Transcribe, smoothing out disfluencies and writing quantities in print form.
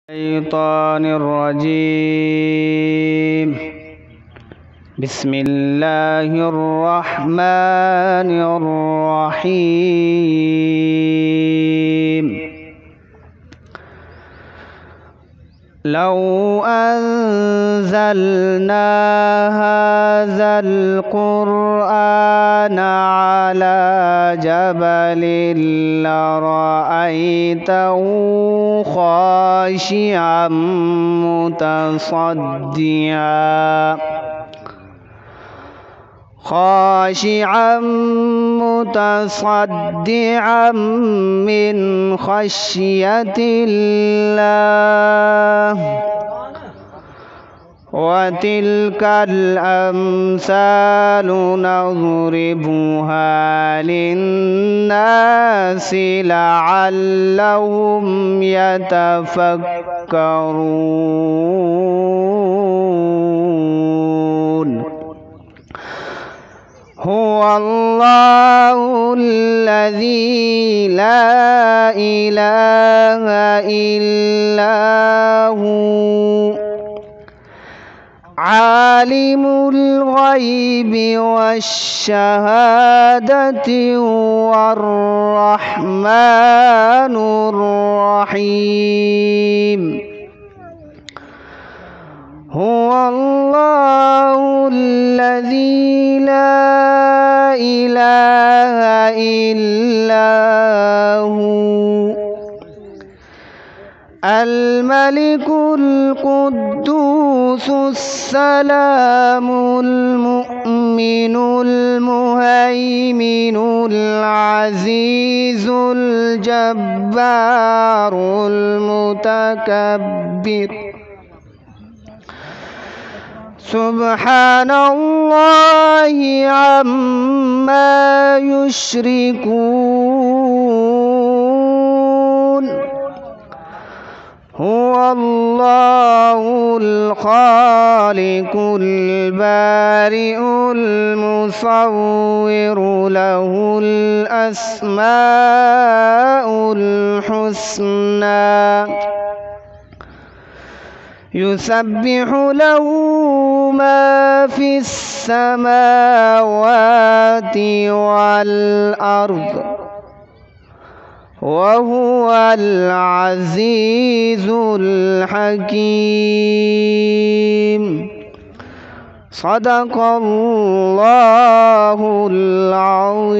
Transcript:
الشيطان الرجيم. بسم الله الرحمن الرحيم. لو أنزلنا هذا القرآن على جبل لرأيته خاشعا متصدعا من خشية الله. وتلك الأمثال نضربها للناس لعلهم يتفكرون. هو الله الذي لا إله إلا هو عالم الغيب والشهادة هو الرحمن الرحيم. هو الله الذي لا إله إلا هو الملك القدوس السلام المؤمن المهيمن العزيز الجبار المتكبر. سبحان الله عما يشركون. هو الله الخالق البارئ المصور له الأسماء الحسنى يسبح له ما في السماوات والأرض وهو العزيز الحكيم. صدق الله العظيم.